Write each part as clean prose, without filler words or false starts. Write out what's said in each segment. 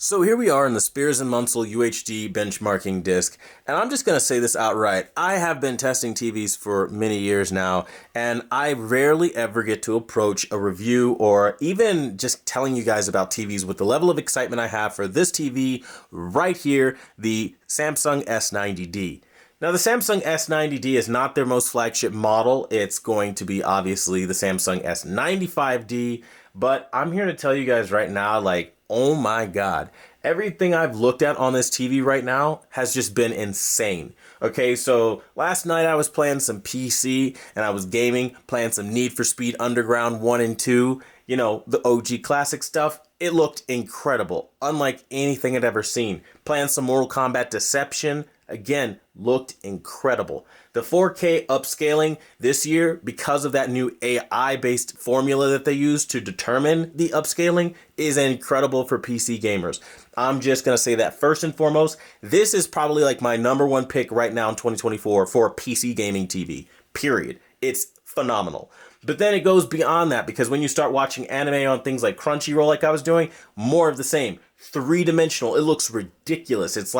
So here we are in the Spears and Munsell UHD benchmarking disc, and I'm just going to say this outright. I have been testing TVs for many years now, and I rarely ever get to approach a review or even just telling you guys about TVs with the level of excitement I have for this TV right here, the Samsung S90D. Now, the Samsung S90D is not their most flagship model. It's going to be obviously the Samsung S95D, but I'm here to tell you guys right now, like, oh my God, everything I've looked at on this TV right now has just been insane. Okay, so last night I was playing some PC and I was gaming, playing some Need for Speed Underground 1 and 2, you know, the OG classic stuff. It looked incredible, unlike anything I'd ever seen. Playing some Mortal Kombat Deception, again, looked incredible. The 4K upscaling this year, because of that new AI-based formula that they use to determine the upscaling, is incredible for PC gamers. I'm just going to say that first and foremost, this is probably like my number one pick right now in 2024 for a PC gaming TV, period. It's phenomenal. But then it goes beyond that, because when you start watching anime on things like Crunchyroll like I was doing, more of the same. Three-dimensional. It looks ridiculous. It's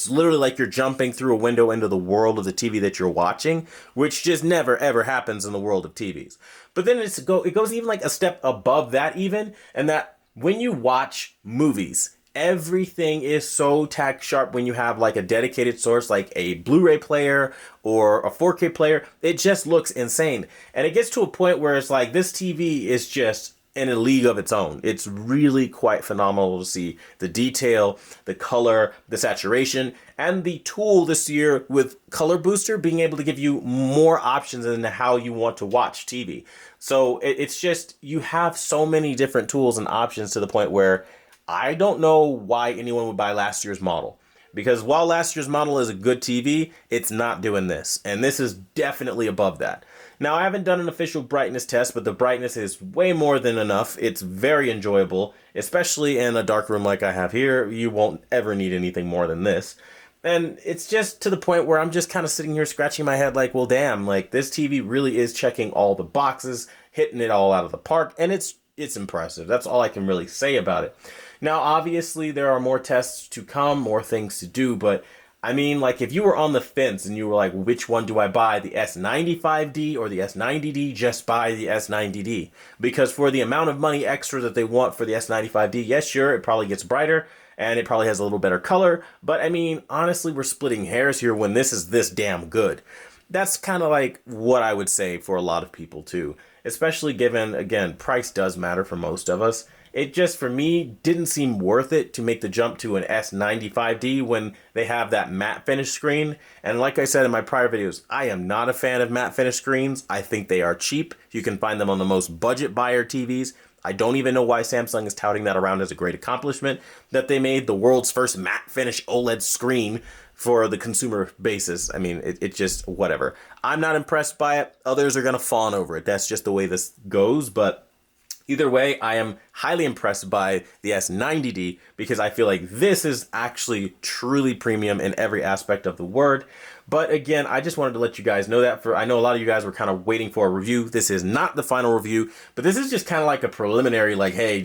literally like you're jumping through a window into the world of the TV that you're watching, which just never ever happens in the world of TVs. But then it goes even like a step above that even, and that when you watch movies, everything is so tack sharp when you have like a dedicated source like a Blu-ray player or a 4K player. It just looks insane. And it gets to a point where it's like this TV is just in a league of its own. It's really quite phenomenal to see the detail, the color, the saturation, and the tool this year with Color Booster being able to give you more options in how you want to watch TV. So it's just, you have so many different tools and options to the point where I don't know why anyone would buy last year's model. Because while last year's model is a good TV, it's not doing this. And this is definitely above that. Now, I haven't done an official brightness test, but the brightness is way more than enough. It's very enjoyable, especially in a dark room like I have here. You won't ever need anything more than this. And it's just to the point where I'm just kind of sitting here scratching my head like, well, damn, like this TV really is checking all the boxes, hitting it all out of the park, and it's impressive. That's all I can really say about it. Now, obviously, there are more tests to come, more things to do, but I mean, like, if you were on the fence and you were like, which one do I buy, the S95D or the S90D, just buy the S90D. Because for the amount of money extra that they want for the S95D, yes, sure, it probably gets brighter, and it probably has a little better color, but I mean, honestly, we're splitting hairs here when this is this damn good. That's kind of like what I would say for a lot of people, too. Especially given, again, price does matter for most of us. It just, for me, didn't seem worth it to make the jump to an S95D when they have that matte finish screen. And like I said in my prior videos, I am not a fan of matte finish screens. I think they are cheap. You can find them on the most budget buyer TVs. I don't even know why Samsung is touting that around as a great accomplishment, that they made the world's first matte finish OLED screen for the consumer basis. I mean, it just, whatever. I'm not impressed by it. Others are going to fawn over it. That's just the way this goes, but either way, I am highly impressed by the S90D because I feel like this is actually truly premium in every aspect of the word. But again, I just wanted to let you guys know that. I know a lot of you guys were kind of waiting for a review. This is not the final review, but this is just kind of like a preliminary, like, hey,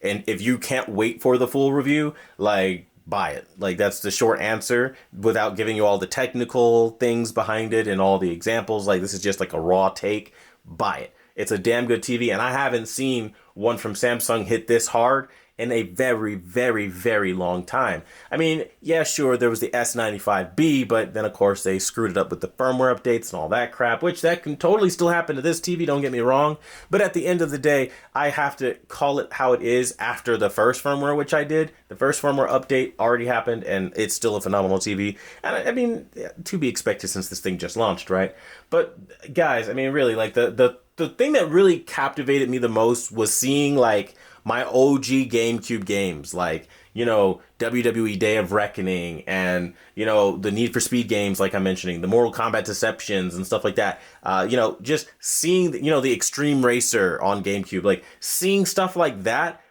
and if you can't wait for the full review, like, buy it. Like, that's the short answer without giving you all the technical things behind it and all the examples. Like, this is just like a raw take. Buy it. It's a damn good TV, and I haven't seen one from Samsung hit this hard in a very, very, very long time. I mean, yeah, sure, there was the S95B, but then, of course, they screwed it up with the firmware updates and all that crap, which that can totally still happen to this TV, don't get me wrong. But at the end of the day, I have to call it how it is after the first firmware, which I did. The first firmware update already happened, and it's still a phenomenal TV. And I mean, to be expected since this thing just launched, right? But, guys, I mean, really, like, the thing that really captivated me the most was seeing, like, my OG GameCube games, like, you know, WWE Day of Reckoning and, you know, the Need for Speed games, like I'm mentioning, the Mortal Kombat Deceptions and stuff like that. You know, just seeing, you know, the Extreme Racer on GameCube, like, seeing stuff like that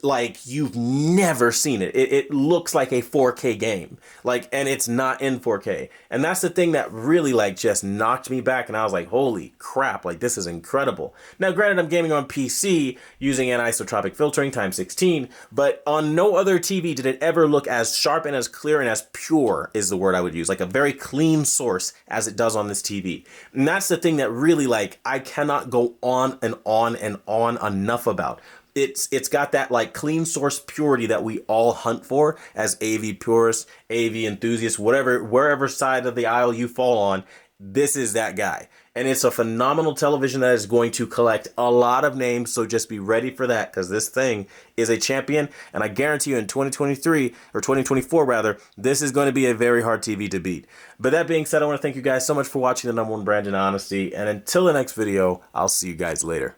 like you've never seen it. It looks like a 4K game, like, and it's not in 4K. And that's the thing that really like just knocked me back. And I was like, holy crap, like this is incredible. Now, granted, I'm gaming on PC using anisotropic filtering times 16, but on no other TV did it ever look as sharp and as clear and as pure is the word I would use, like a very clean source as it does on this TV. And that's the thing that really like I cannot go on and on and on enough about. It's got that like clean source purity that we all hunt for as AV purists, AV enthusiasts, wherever side of the aisle you fall on. This is that guy. And it's a phenomenal television that is going to collect a lot of names. So just be ready for that, because this thing is a champion. And I guarantee you in 2023 or 2024 rather, this is going to be a very hard TV to beat. But that being said, I want to thank you guys so much for watching the #1 brand in honesty. And until the next video, I'll see you guys later.